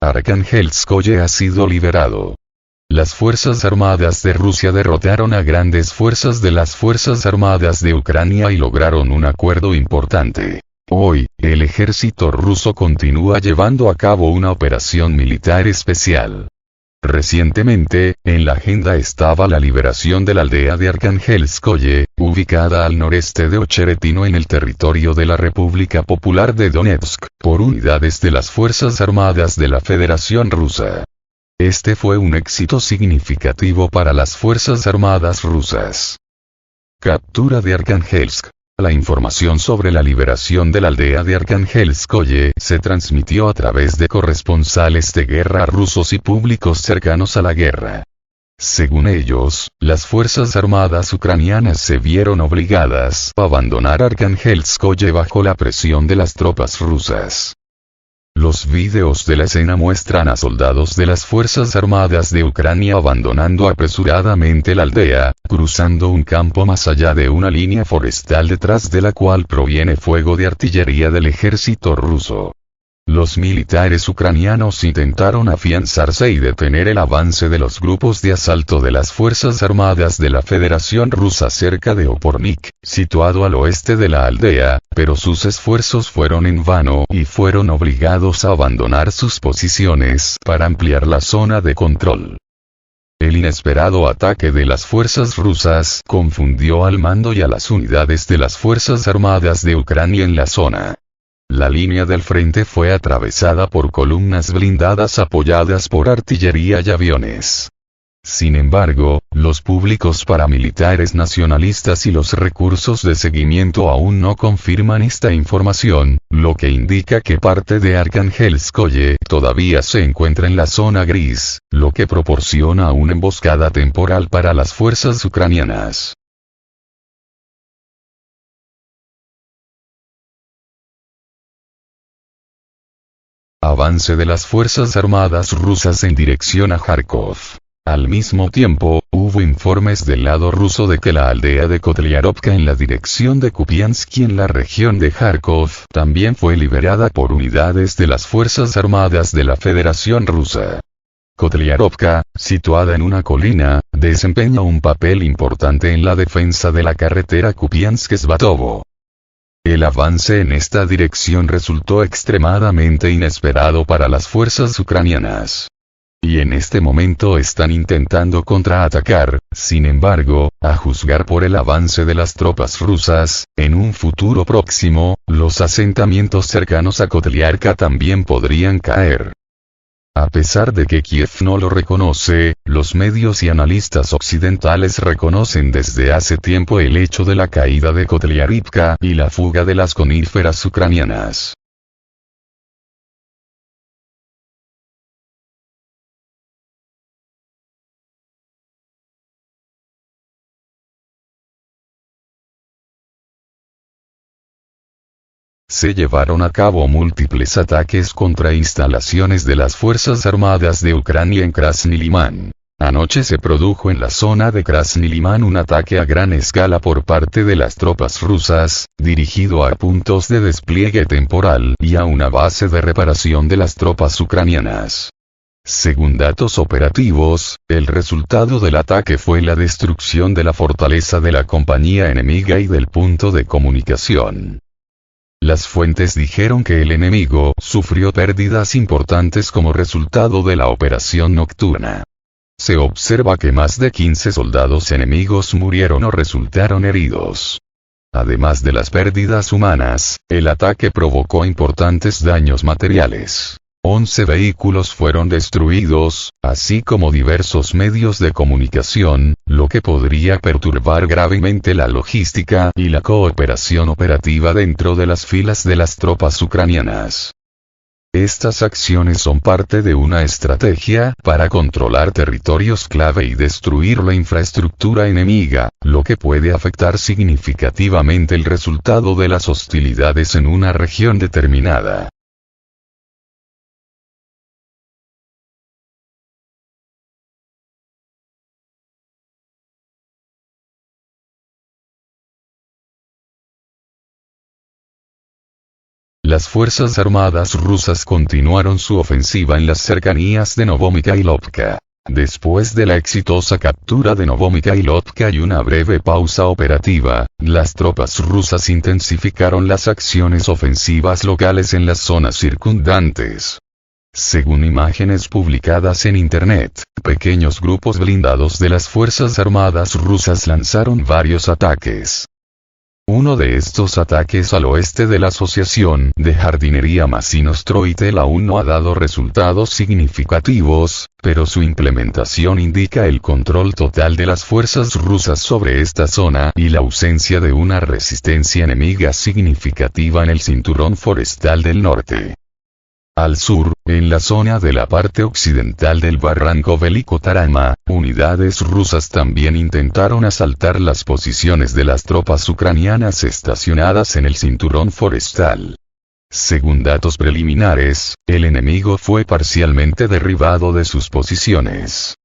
Arkangelskoye ha sido liberado. Las Fuerzas Armadas de Rusia derrotaron a grandes fuerzas de las Fuerzas Armadas de Ucrania y lograron un acuerdo importante. Hoy, el ejército ruso continúa llevando a cabo una operación militar especial. Recientemente, en la agenda estaba la liberación de la aldea de Arkangelskoye, ubicada al noreste de Ocheretino en el territorio de la República Popular de Donetsk, por unidades de las Fuerzas Armadas de la Federación Rusa. Este fue un éxito significativo para las Fuerzas Armadas rusas. Captura de Arkangelsk. La información sobre la liberación de la aldea de Arkangelskoye se transmitió a través de corresponsales de guerra rusos y públicos cercanos a la guerra. Según ellos, las Fuerzas Armadas ucranianas se vieron obligadas a abandonar Arkangelskoye bajo la presión de las tropas rusas. Los vídeos de la escena muestran a soldados de las Fuerzas Armadas de Ucrania abandonando apresuradamente la aldea, cruzando un campo más allá de una línea forestal detrás de la cual proviene fuego de artillería del ejército ruso. Los militares ucranianos intentaron afianzarse y detener el avance de los grupos de asalto de las Fuerzas Armadas de la Federación Rusa cerca de Opornik, situado al oeste de la aldea, pero sus esfuerzos fueron en vano y fueron obligados a abandonar sus posiciones para ampliar la zona de control. El inesperado ataque de las fuerzas rusas confundió al mando y a las unidades de las Fuerzas Armadas de Ucrania en la zona. La línea del frente fue atravesada por columnas blindadas apoyadas por artillería y aviones. Sin embargo, los públicos paramilitares nacionalistas y los recursos de seguimiento aún no confirman esta información, lo que indica que parte de Arkangelskoye todavía se encuentra en la zona gris, lo que proporciona una emboscada temporal para las fuerzas ucranianas. Avance de las Fuerzas Armadas rusas en dirección a Kharkov. Al mismo tiempo, hubo informes del lado ruso de que la aldea de Kotliarovka en la dirección de Kupiansk y en la región de Kharkov también fue liberada por unidades de las Fuerzas Armadas de la Federación Rusa. Kotliarovka, situada en una colina, desempeña un papel importante en la defensa de la carretera Kupiansk-Svatovo. El avance en esta dirección resultó extremadamente inesperado para las fuerzas ucranianas. Y en este momento están intentando contraatacar, sin embargo, a juzgar por el avance de las tropas rusas, en un futuro próximo, los asentamientos cercanos a Kotliarka también podrían caer. A pesar de que Kiev no lo reconoce, los medios y analistas occidentales reconocen desde hace tiempo el hecho de la caída de Kotliarivka y la fuga de las coníferas ucranianas. Se llevaron a cabo múltiples ataques contra instalaciones de las Fuerzas Armadas de Ucrania en Krasny Liman. Anoche se produjo en la zona de Krasny Liman un ataque a gran escala por parte de las tropas rusas, dirigido a puntos de despliegue temporal y a una base de reparación de las tropas ucranianas. Según datos operativos, el resultado del ataque fue la destrucción de la fortaleza de la compañía enemiga y del punto de comunicación. Las fuentes dijeron que el enemigo sufrió pérdidas importantes como resultado de la operación nocturna. Se observa que más de 15 soldados enemigos murieron o resultaron heridos. Además de las pérdidas humanas, el ataque provocó importantes daños materiales. 11 vehículos fueron destruidos, así como diversos medios de comunicación, lo que podría perturbar gravemente la logística y la cooperación operativa dentro de las filas de las tropas ucranianas. Estas acciones son parte de una estrategia para controlar territorios clave y destruir la infraestructura enemiga, lo que puede afectar significativamente el resultado de las hostilidades en una región determinada. Las fuerzas armadas rusas continuaron su ofensiva en las cercanías de Novomikhailovka. Después de la exitosa captura de Novomikhailovka y una breve pausa operativa, las tropas rusas intensificaron las acciones ofensivas locales en las zonas circundantes. Según imágenes publicadas en Internet, pequeños grupos blindados de las Fuerzas Armadas rusas lanzaron varios ataques. Uno de estos ataques al oeste de la Asociación de Jardinería Masino-Stroitel aún no ha dado resultados significativos, pero su implementación indica el control total de las fuerzas rusas sobre esta zona y la ausencia de una resistencia enemiga significativa en el cinturón forestal del norte. Al sur, en la zona de la parte occidental del barranco Veliko Tarama, unidades rusas también intentaron asaltar las posiciones de las tropas ucranianas estacionadas en el cinturón forestal. Según datos preliminares, el enemigo fue parcialmente derribado de sus posiciones.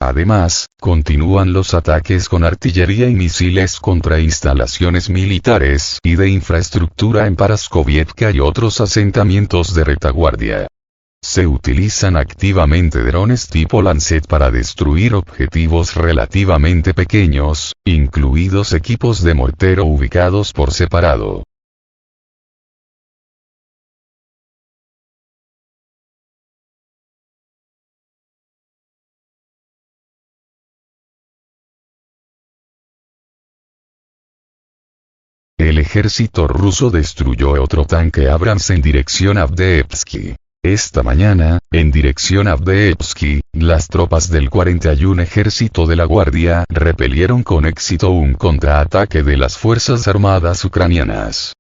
Además, continúan los ataques con artillería y misiles contra instalaciones militares y de infraestructura en Paraskovievka y otros asentamientos de retaguardia. Se utilizan activamente drones tipo Lancet para destruir objetivos relativamente pequeños, incluidos equipos de mortero ubicados por separado. El ejército ruso destruyó otro tanque Abrams en dirección a Avdiivka. Esta mañana, en dirección a Avdiivka, las tropas del 41 Ejército de la Guardia repelieron con éxito un contraataque de las Fuerzas Armadas ucranianas.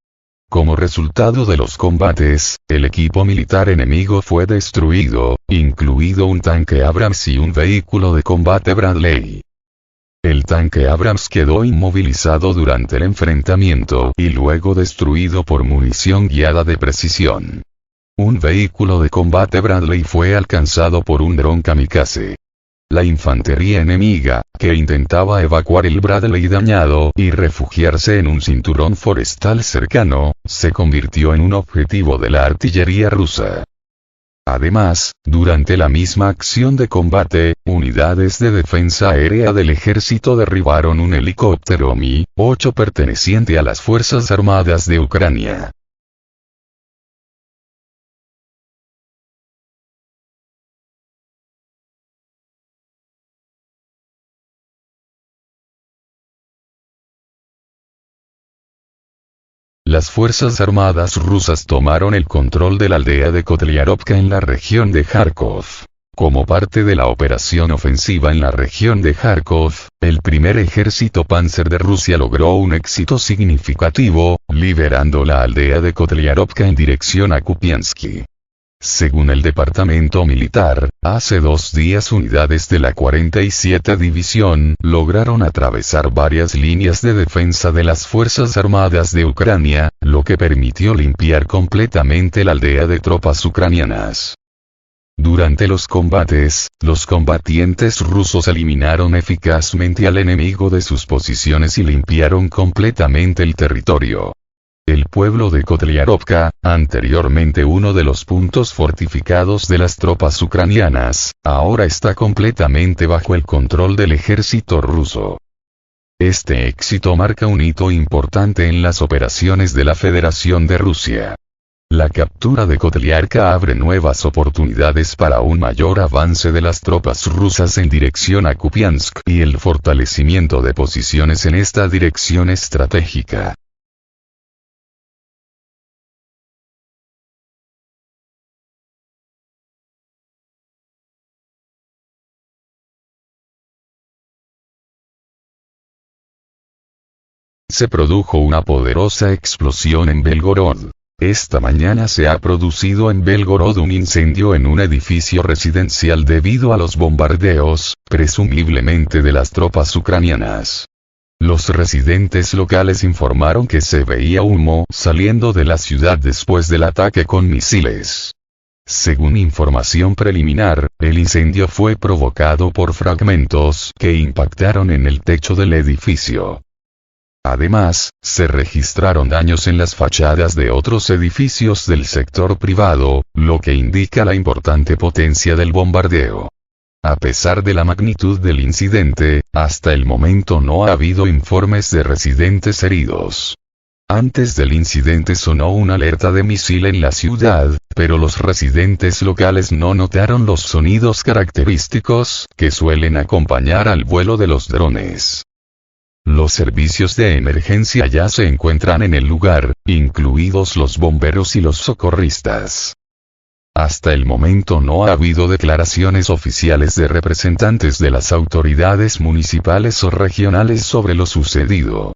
Como resultado de los combates, el equipo militar enemigo fue destruido, incluido un tanque Abrams y un vehículo de combate Bradley. El tanque Abrams quedó inmovilizado durante el enfrentamiento y luego destruido por munición guiada de precisión. Un vehículo de combate Bradley fue alcanzado por un dron kamikaze. La infantería enemiga, que intentaba evacuar el Bradley dañado y refugiarse en un cinturón forestal cercano, se convirtió en un objetivo de la artillería rusa. Además, durante la misma acción de combate, unidades de defensa aérea del ejército derribaron un helicóptero Mi-8 perteneciente a las Fuerzas Armadas de Ucrania. Las Fuerzas Armadas rusas tomaron el control de la aldea de Kotliarovka en la región de Kharkov. Como parte de la operación ofensiva en la región de Kharkov, el primer ejército Panzer de Rusia logró un éxito significativo, liberando la aldea de Kotliarovka en dirección a Kupiansk. Según el departamento militar, hace 2 días unidades de la 47 División lograron atravesar varias líneas de defensa de las Fuerzas Armadas de Ucrania, lo que permitió limpiar completamente la aldea de tropas ucranianas. Durante los combates, los combatientes rusos eliminaron eficazmente al enemigo de sus posiciones y limpiaron completamente el territorio. El pueblo de Kotliarovka, anteriormente uno de los puntos fortificados de las tropas ucranianas, ahora está completamente bajo el control del ejército ruso. Este éxito marca un hito importante en las operaciones de la Federación de Rusia. La captura de Kotliarovka abre nuevas oportunidades para un mayor avance de las tropas rusas en dirección a Kupiansk y el fortalecimiento de posiciones en esta dirección estratégica. Se produjo una poderosa explosión en Belgorod. Esta mañana se ha producido en Belgorod un incendio en un edificio residencial debido a los bombardeos, presumiblemente de las tropas ucranianas. Los residentes locales informaron que se veía humo saliendo de la ciudad después del ataque con misiles. Según información preliminar, el incendio fue provocado por fragmentos que impactaron en el techo del edificio. Además, se registraron daños en las fachadas de otros edificios del sector privado, lo que indica la importante potencia del bombardeo. A pesar de la magnitud del incidente, hasta el momento no ha habido informes de residentes heridos. Antes del incidente sonó una alerta de misil en la ciudad, pero los residentes locales no notaron los sonidos característicos que suelen acompañar al vuelo de los drones. Los servicios de emergencia ya se encuentran en el lugar, incluidos los bomberos y los socorristas. Hasta el momento no ha habido declaraciones oficiales de representantes de las autoridades municipales o regionales sobre lo sucedido.